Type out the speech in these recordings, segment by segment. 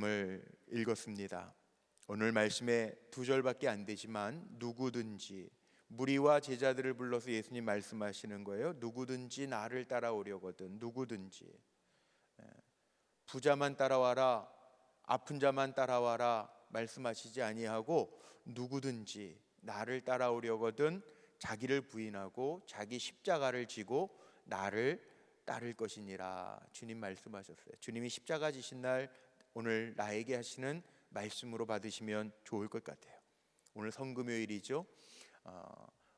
을 읽었습니다. 오늘 말씀에 두 절밖에 안 되지만 누구든지, 무리와 제자들을 불러서 예수님 말씀하시는 거예요. 누구든지 나를 따라오려거든, 누구든지 부자만 따라와라, 아픈 자만 따라와라 말씀하시지 아니하고 누구든지 나를 따라오려거든 자기를 부인하고 자기 십자가를 지고 나를 따를 것이니라. 주님 말씀하셨어요. 주님이 십자가 지신 날 오늘 나에게 하시는 말씀으로 받으시면 좋을 것 같아요. 오늘 성금요일이죠.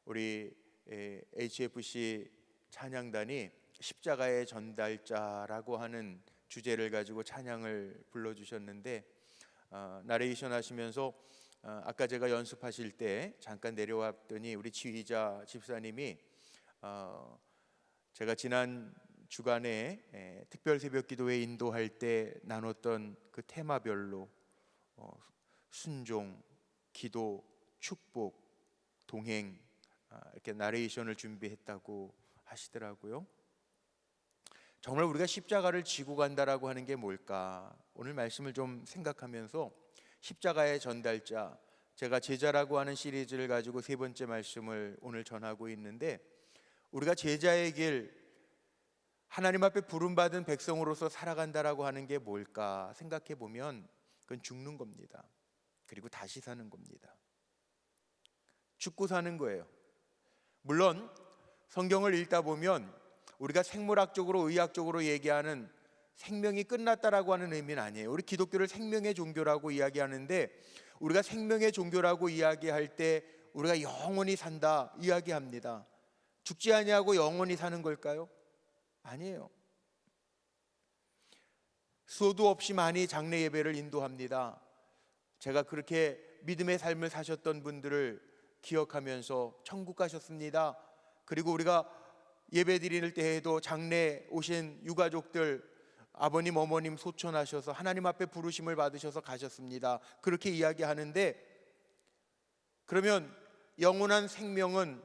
우리 HFC 찬양단이 십자가의 전달자라고 하는 주제를 가지고 찬양을 불러주셨는데, 나레이션 하시면서 아까 제가 연습하실 때 잠깐 내려왔더니 우리 지휘자 집사님이 제가 지난 주간에 특별 새벽 기도회 인도할 때 나눴던 그 테마별로 순종, 기도, 축복, 동행 이렇게 나레이션을 준비했다고 하시더라고요. 정말 우리가 십자가를 지고 간다라고 하는 게 뭘까? 오늘 말씀을 좀 생각하면서 십자가의 전달자, 제가 제자라고 하는 시리즈를 가지고 세 번째 말씀을 오늘 전하고 있는데, 우리가 제자의 길, 하나님 앞에 부름받은 백성으로서 살아간다라고 하는 게 뭘까 생각해 보면 그건 죽는 겁니다. 그리고 다시 사는 겁니다. 죽고 사는 거예요. 물론 성경을 읽다 보면 우리가 생물학적으로 의학적으로 얘기하는 생명이 끝났다라고 하는 의미는 아니에요. 우리 기독교를 생명의 종교라고 이야기하는데, 우리가 생명의 종교라고 이야기할 때 우리가 영원히 산다 이야기합니다. 죽지 아니하고 영원히 사는 걸까요? 아니에요. 수도 없이 많이 장례 예배를 인도합니다. 제가 그렇게 믿음의 삶을 사셨던 분들을 기억하면서 천국 가셨습니다. 그리고 우리가 예배 드리는 때에도 장례 오신 유가족들, 아버님 어머님 소천하셔서 하나님 앞에 부르심을 받으셔서 가셨습니다. 그렇게 이야기하는데, 그러면 영원한 생명은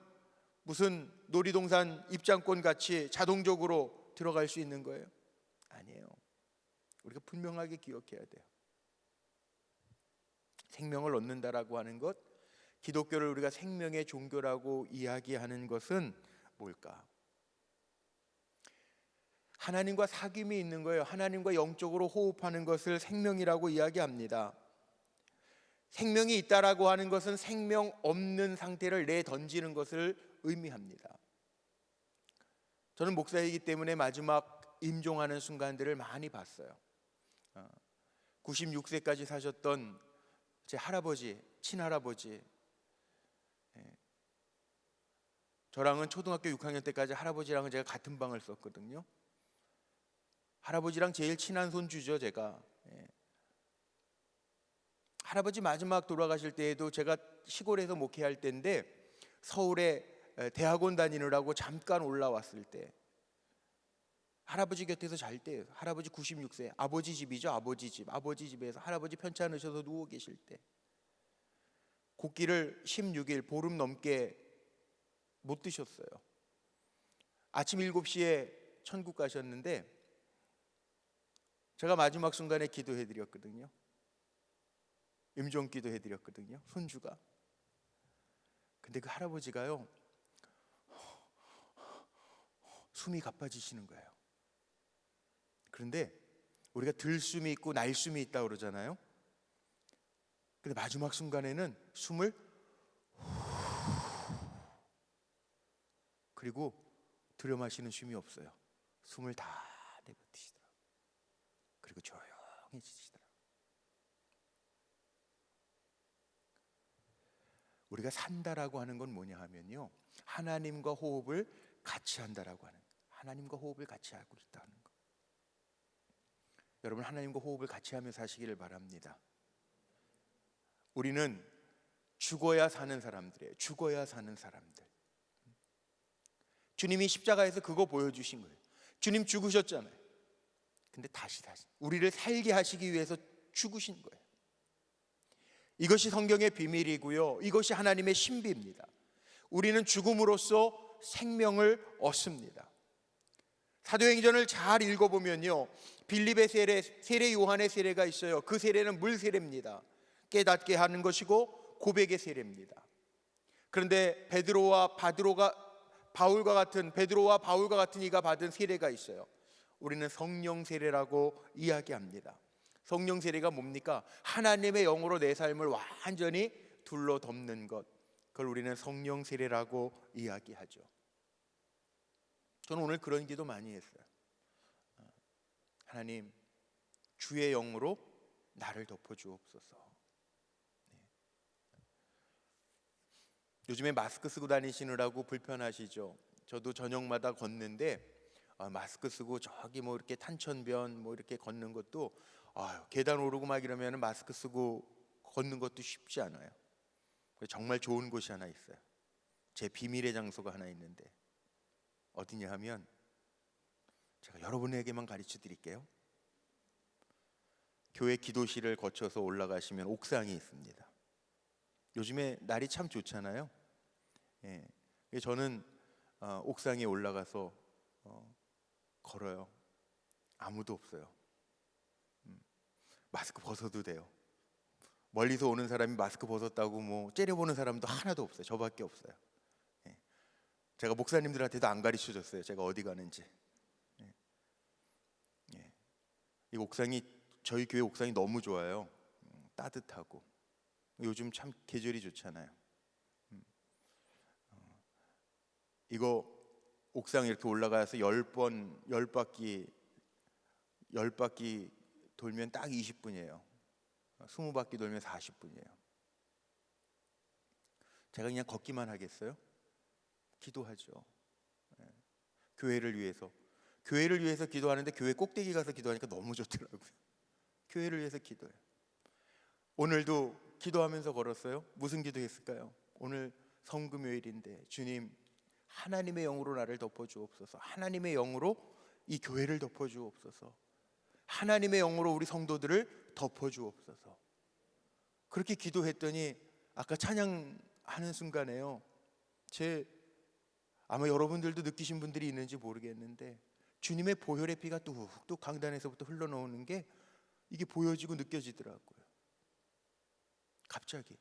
무슨 놀이동산 입장권 같이 자동적으로 들어갈 수 있는 거예요? 아니에요. 우리가 분명하게 기억해야 돼요. 생명을 얻는다라고 하는 것, 기독교를 우리가 생명의 종교라고 이야기하는 것은 뭘까? 하나님과 사귐이 있는 거예요. 하나님과 영적으로 호흡하는 것을 생명이라고 이야기합니다. 생명이 있다라고 하는 것은 생명 없는 상태를 내던지는 것을 의미합니다. 저는 목사이기 때문에 마지막 임종하는 순간들을 많이 봤어요. 96세까지 사셨던 제 할아버지, 친할아버지, 저랑은 초등학교 6학년 때까지 할아버지랑은 제가 같은 방을 썼거든요. 할아버지랑 제일 친한 손주죠, 제가. 할아버지 마지막 돌아가실 때에도 제가 시골에서 목회할 때인데, 서울에 대학원 다니느라고 잠깐 올라왔을 때 할아버지 곁에서 잘 때예요. 할아버지 96세, 아버지 집이죠. 아버지 집에서 할아버지 편찮으셔서 누워 계실 때, 곡기를 16일 보름 넘게 못 드셨어요. 아침 7시에 천국 가셨는데 제가 마지막 순간에 기도해 드렸거든요. 임종 기도해 드렸거든요, 손주가. 근데 그 할아버지가요, 숨이 가빠지시는 거예요. 그런데 우리가 들숨이 있고 날숨이 있다고 그러잖아요. 근데 마지막 순간에는 숨을 그리고 들여 마시는 쉼이 없어요. 숨을 다 내뱉으시더라고요. 그리고 조용해지시더라고요. 우리가 산다라고 하는 건 뭐냐 하면요, 하나님과 호흡을 같이 한다라고 하는, 하나님과 호흡을 같이 하고 있다는 거. 여러분, 하나님과 호흡을 같이 하며 사시기를 바랍니다. 우리는 죽어야 사는 사람들이에요. 죽어야 사는 사람들. 주님이 십자가에서 그거 보여주신 거예요. 주님 죽으셨잖아요. 근데 다시 우리를 살게 하시기 위해서 죽으신 거예요. 이것이 성경의 비밀이고요, 이것이 하나님의 신비입니다. 우리는 죽음으로써 생명을 얻습니다. 사도행전을 잘 읽어보면요, 빌립의 세례 요한의 세례가 있어요. 그 세례는 물 세례입니다. 깨닫게 하는 것이고 고백의 세례입니다. 그런데 베드로와 바울과 같은 이가 받은 세례가 있어요. 우리는 성령 세례라고 이야기합니다. 성령 세례가 뭡니까? 하나님의 영으로 내 삶을 완전히 둘러덮는 것, 그걸 우리는 성령 세례라고 이야기하죠. 저는 오늘 그런 기도 많이 했어요. 하나님, 주의 영으로 나를 덮어주옵소서. 요즘에 마스크 쓰고 다니시느라고 불편하시죠? 저도 저녁마다 걷는데 마스크 쓰고 저기 뭐 이렇게 탄천변 뭐 이렇게 걷는 것도 계단 오르고 막 이러면 마스크 쓰고 걷는 것도 쉽지 않아요. 정말 좋은 곳이 하나 있어요. 제 비밀의 장소가 하나 있는데 어디냐 하면, 제가 여러분에게만 가르쳐 드릴게요. 교회 기도실을 거쳐서 올라가시면 옥상이 있습니다. 요즘에 날이 참 좋잖아요. 저는 옥상에 올라가서 걸어요. 아무도 없어요. 마스크 벗어도 돼요. 멀리서 오는 사람이 마스크 벗었다고 뭐 째려보는 사람도 하나도 없어요. 저밖에 없어요. 제가 목사님들한테도 안 가르쳐 줬어요. 제가 어디 가는지. 이 옥상이, 저희 교회 옥상이 너무 좋아요. 따뜻하고 요즘 참 계절이 좋잖아요. 이거 옥상 이렇게 올라가서 10바퀴 돌면 딱 20분이에요. 20바퀴 돌면 40분이에요. 제가 그냥 걷기만 하겠어요? 기도하죠. 교회를 위해서 기도하는데 교회 꼭대기 가서 기도하니까 너무 좋더라고요. 교회를 위해서 기도해요. 오늘도 기도하면서 걸었어요. 무슨 기도했을까요? 오늘 성금요일인데, 주님, 하나님의 영으로 나를 덮어주옵소서. 하나님의 영으로 이 교회를 덮어주옵소서. 하나님의 영으로 우리 성도들을 덮어주옵소서. 그렇게 기도했더니 아까 찬양하는 순간에요, 아마 여러분들도 느끼신 분들이 있는지 모르겠는데, 주님의 보혈의 피가 뚝뚝 강단에서부터 흘러나오는 게 이게 보여지고 느껴지더라고요. 갑자기.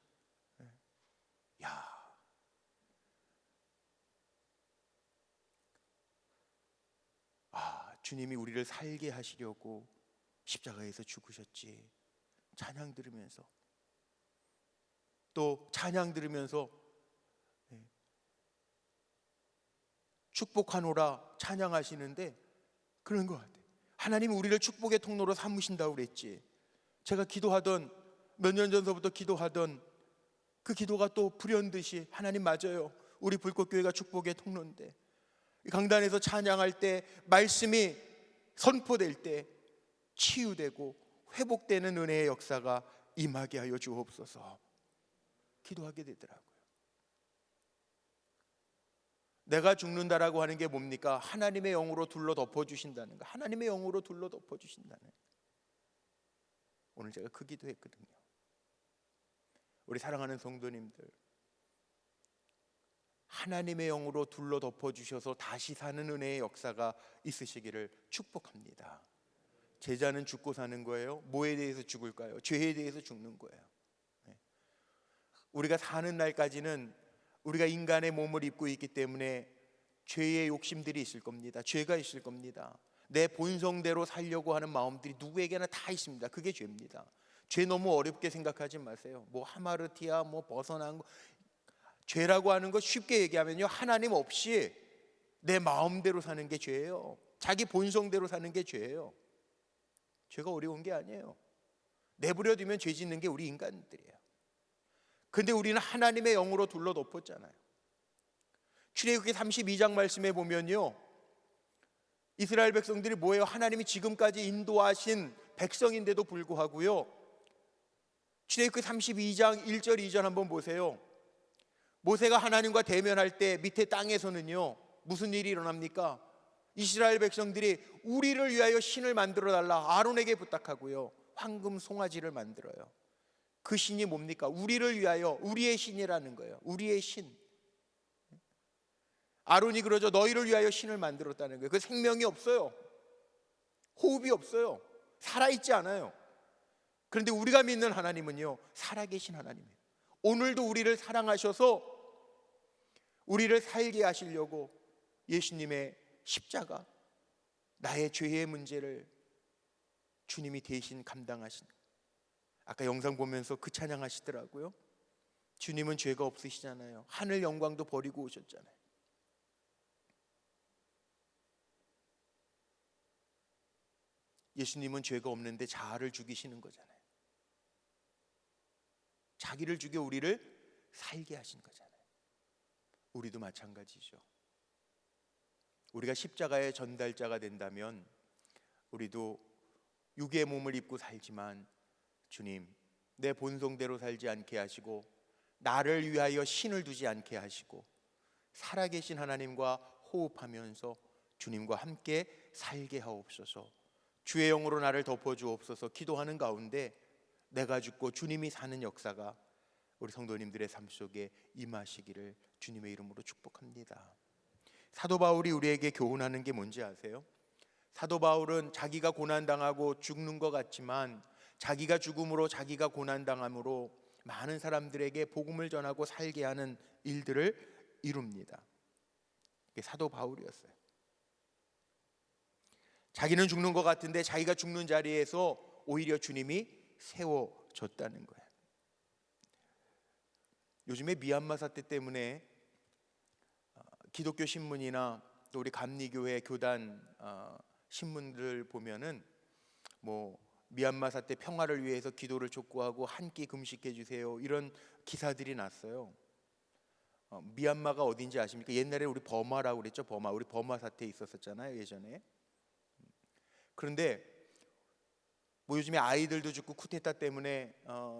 주님이 우리를 살게 하시려고 십자가에서 죽으셨지. 찬양 들으면서, 또 찬양 들으면서 축복하노라 찬양하시는데 그런 것 같아요. 하나님이 우리를 축복의 통로로 삼으신다고 그랬지. 제가 몇 년 전서부터 기도하던 그 기도가 또 불현듯이, 하나님 맞아요, 우리 불꽃교회가 축복의 통로인데, 강단에서 찬양할 때, 말씀이 선포될 때 치유되고 회복되는 은혜의 역사가 임하게 하여 주옵소서. 기도하게 되더라고요. 내가 죽는다라고 하는 게 뭡니까? 하나님의 영으로 둘러 덮어주신다는 거. 하나님의 영으로 둘러 덮어주신다는 거. 오늘 제가 그 기도했거든요. 우리 사랑하는 성도님들, 하나님의 영으로 둘러 덮어주셔서 다시 사는 은혜의 역사가 있으시기를 축복합니다. 제자는 죽고 사는 거예요? 뭐에 대해서 죽을까요? 죄에 대해서 죽는 거예요. 우리가 사는 날까지는 우리가 인간의 몸을 입고 있기 때문에 죄의 욕심들이 있을 겁니다. 죄가 있을 겁니다. 내 본성대로 살려고 하는 마음들이 누구에게나 다 있습니다. 그게 죄입니다. 죄 너무 어렵게 생각하지 마세요. 뭐 하마르티아, 뭐 벗어난 거, 죄라고 하는 거 쉽게 얘기하면요, 하나님 없이 내 마음대로 사는 게 죄예요. 자기 본성대로 사는 게 죄예요. 죄가 어려운 게 아니에요. 내버려두면 죄 짓는 게 우리 인간들이에요. 근데 우리는 하나님의 영으로 둘러 덮었잖아요. 출애굽기 32장 말씀에 보면요, 이스라엘 백성들이 뭐예요? 하나님이 지금까지 인도하신 백성인데도 불구하고요, 출애굽기 32장 1절 2절 한번 보세요. 모세가 하나님과 대면할 때 밑에 땅에서는요, 무슨 일이 일어납니까? 이스라엘 백성들이 우리를 위하여 신을 만들어 달라 아론에게 부탁하고요, 황금 송아지를 만들어요. 그 신이 뭡니까? 우리를 위하여, 우리의 신이라는 거예요. 우리의 신. 아론이 그러죠. 너희를 위하여 신을 만들었다는 거예요. 그 생명이 없어요. 호흡이 없어요. 살아있지 않아요. 그런데 우리가 믿는 하나님은요, 살아계신 하나님이에요. 오늘도 우리를 사랑하셔서 우리를 살게 하시려고 예수님의 십자가, 나의 죄의 문제를 주님이 대신 감당하신, 아까 영상 보면서 그 찬양하시더라고요. 주님은 죄가 없으시잖아요. 하늘 영광도 버리고 오셨잖아요. 예수님은 죄가 없는데 자아를 죽이시는 거잖아요. 자기를 죽여 우리를 살게 하신 거잖아요. 우리도 마찬가지죠. 우리가 십자가의 전달자가 된다면 우리도 육의 몸을 입고 살지만 주님, 내 본성대로 살지 않게 하시고 나를 위하여 신을 두지 않게 하시고 살아계신 하나님과 호흡하면서 주님과 함께 살게 하옵소서. 주의 영으로 나를 덮어주옵소서. 기도하는 가운데 내가 죽고 주님이 사는 역사가 우리 성도님들의 삶 속에 임하시기를 주님의 이름으로 축복합니다. 사도 바울이 우리에게 교훈하는 게 뭔지 아세요? 사도 바울은 자기가 고난당하고 죽는 것 같지만 자기가 죽음으로, 자기가 고난당함으로 많은 사람들에게 복음을 전하고 살게 하는 일들을 이룹니다. 이게 사도 바울이었어요. 자기는 죽는 것 같은데 자기가 죽는 자리에서 오히려 주님이 세워줬다는 거예요. 요즘에 미얀마 사태 때문에 기독교 신문이나 또 우리 감리교회 교단 신문들 보면은 뭐 미얀마 사태 평화를 위해서 기도를 촉구하고 한 끼 금식해 주세요, 이런 기사들이 났어요. 미얀마가 어딘지 아십니까? 옛날에 우리 버마라고 그랬죠. 버마. 우리 버마 사태 있었었잖아요, 예전에. 그런데 뭐 요즘에 아이들도 죽고 쿠데타 때문에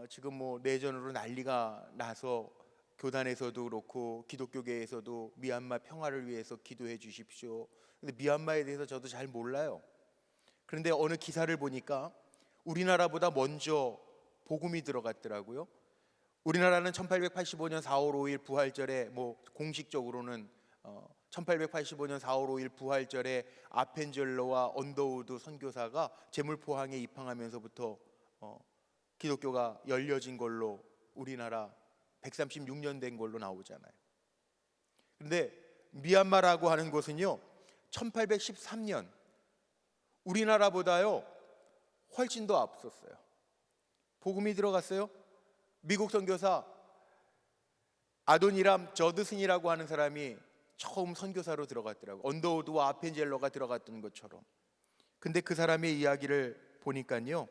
지금 뭐 내전으로 난리가 나서 교단에서도 그렇고 기독교계에서도 미얀마 평화를 위해서 기도해 주십시오. 근데 미얀마에 대해서 저도 잘 몰라요. 그런데 어느 기사를 보니까 우리나라보다 먼저 복음이 들어갔더라고요. 우리나라는 1885년 4월 5일 부활절에 뭐 공식적으로는 1885년 4월 5일 부활절에 아펜젤로와 언더우드 선교사가 제물포항에 입항하면서부터 기독교가 열려진 걸로 우리나라 136년 된 걸로 나오잖아요. 그런데 미얀마라고 하는 곳은요 1813년 우리나라보다요 훨씬 더 앞섰어요. 복음이 들어갔어요. 미국 선교사 아도니람 저드슨이라고 하는 사람이 처음 선교사로 들어갔더라고요. 언더우드와 아펜젤러가 들어갔던 것처럼. 근데 그 사람의 이야기를 보니까요,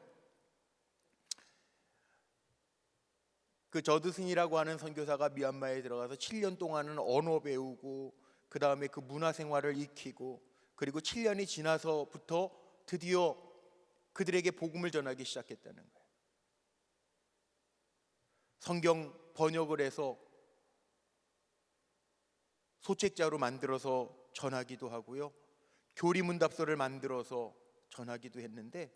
그 저드슨이라고 하는 선교사가 미얀마에 들어가서 7년 동안은 언어 배우고 그 다음에 그 문화 생활을 익히고 그리고 7년이 지나서부터 드디어 그들에게 복음을 전하기 시작했다는 거예요. 성경 번역을 해서 소책자로 만들어서 전하기도 하고요, 교리문답서를 만들어서 전하기도 했는데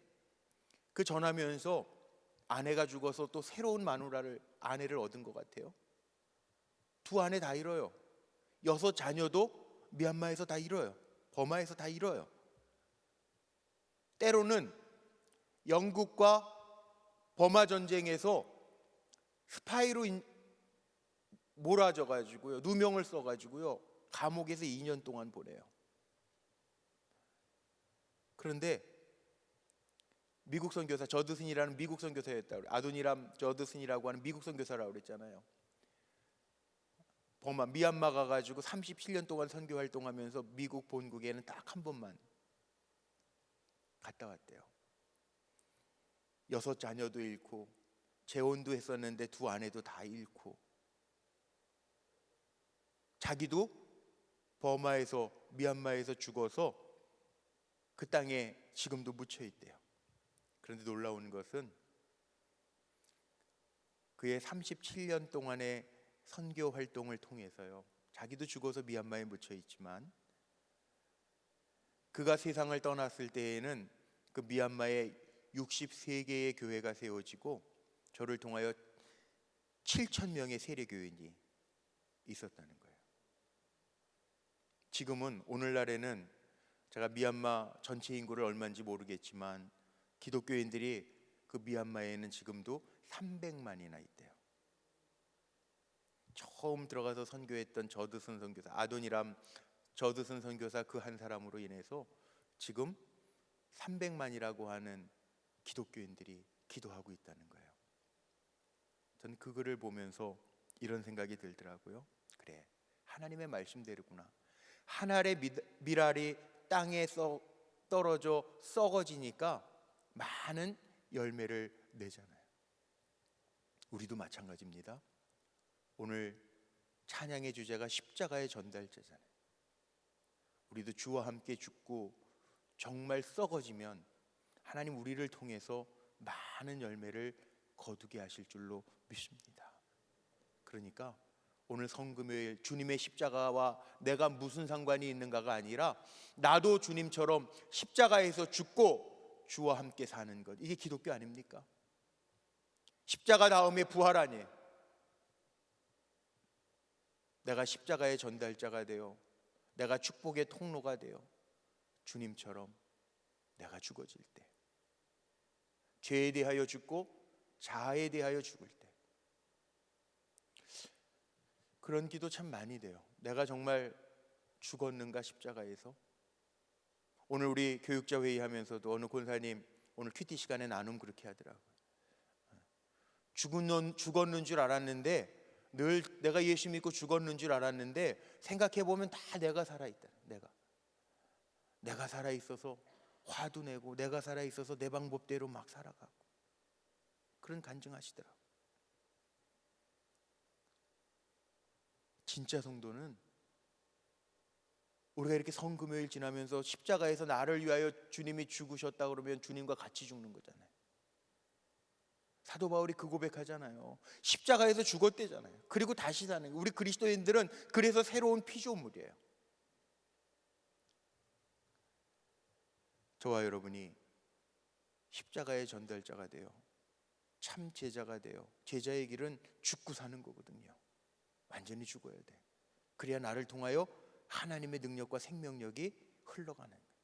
그 전하면서 아내가 죽어서 또 새로운 아내를 얻은 것 같아요. 두 아내 다 잃어요. 6 자녀도 미얀마에서 다 잃어요. 버마에서 다 잃어요. 때로는 영국과 버마 전쟁에서 스파이로 몰아져가지고요, 누명을 써가지고요 감옥에서 2년 동안 보내요. 그런데 미국 선교사 저드슨이라는 미국 선교사였다. 아도니람 저드슨이라고 하는 미국 선교사라고 그랬잖아요. 버마 미얀마 가가지고 37년 동안 선교 활동하면서 미국 본국에는 딱 한 번만 갔다 왔대요. 6 자녀도 잃고 재혼도 했었는데 2 아내도 다 잃고 자기도 버마에서 미얀마에서 죽어서 그 땅에 지금도 묻혀 있대요. 그런데 놀라운 것은 그의 37년 동안의 선교 활동을 통해서요, 자기도 죽어서 미얀마에 묻혀 있지만 그가 세상을 떠났을 때에는 그 미얀마에 63개의 교회가 세워지고 저를 통하여 7,000명의 세례교인이 있었다는 거예요. 지금은 오늘날에는 제가 미얀마 전체 인구를 얼마인지 모르겠지만 기독교인들이 그 미얀마에는 지금도 300만이나 있대요. 처음 들어가서 선교했던 저드슨 선교사, 아도니람 저드슨 선교사 그 한 사람으로 인해서 지금 300만이라고 하는 기독교인들이 기도하고 있다는 거예요. 저는 그 글을 보면서 이런 생각이 들더라고요. 그래, 하나님의 말씀대로구나. 하늘의 밀알이 땅에 떨어져 썩어지니까 많은 열매를 내잖아요. 우리도 마찬가지입니다. 오늘 찬양의 주제가 십자가의 전달자잖아요. 우리도 주와 함께 죽고 정말 썩어지면 하나님 우리를 통해서 많은 열매를 거두게 하실 줄로 믿습니다. 그러니까 오늘 성금요일 주님의 십자가와 내가 무슨 상관이 있는가가 아니라 나도 주님처럼 십자가에서 죽고 주와 함께 사는 것, 이게 기독교 아닙니까? 십자가 다음에 부활 아니에요. 내가 십자가의 전달자가 되어 내가 축복의 통로가 되어 주님처럼 내가 죽어질 때, 죄에 대하여 죽고 자아에 대하여 죽을 때, 그런 기도 참 많이 돼요. 내가 정말 죽었는가 십자가에서. 오늘 우리 교육자 회의하면서도 어느 권사님 오늘 큐티 시간에 나눔 그렇게 하더라고요. 죽었는 줄 알았는데, 늘 내가 예수 믿고 죽었는 줄 알았는데 생각해보면 다 내가 살아있다. 내가 살아있어서 화도 내고 내가 살아있어서 내 방법대로 막 살아가고, 그런 간증하시더라고요. 진짜 성도는 우리가 이렇게 성금요일 지나면서 십자가에서 나를 위하여 주님이 죽으셨다 그러면 주님과 같이 죽는 거잖아요. 사도 바울이 그 고백하잖아요. 십자가에서 죽었대잖아요. 그리고 다시 사는 거예요. 우리 그리스도인들은 그래서 새로운 피조물이에요. 저와 여러분이 십자가의 전달자가 되어 참 제자가 되어, 제자의 길은 죽고 사는 거거든요. 완전히 죽어야 돼. 그래야 나를 통하여 하나님의 능력과 생명력이 흘러가는 거예요.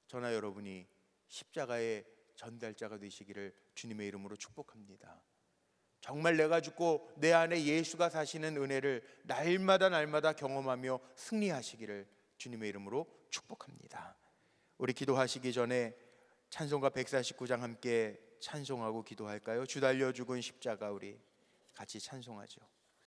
저나 여러분이 십자가의 전달자가 되시기를 주님의 이름으로 축복합니다. 정말 내가 죽고 내 안에 예수가 사시는 은혜를 날마다 경험하며 승리하시기를 주님의 이름으로 축복합니다. 우리 기도하시기 전에 찬송가 149장 함께 찬송하고 기도할까요? 주 달려 죽은 십자가, 우리 같이 찬송하죠.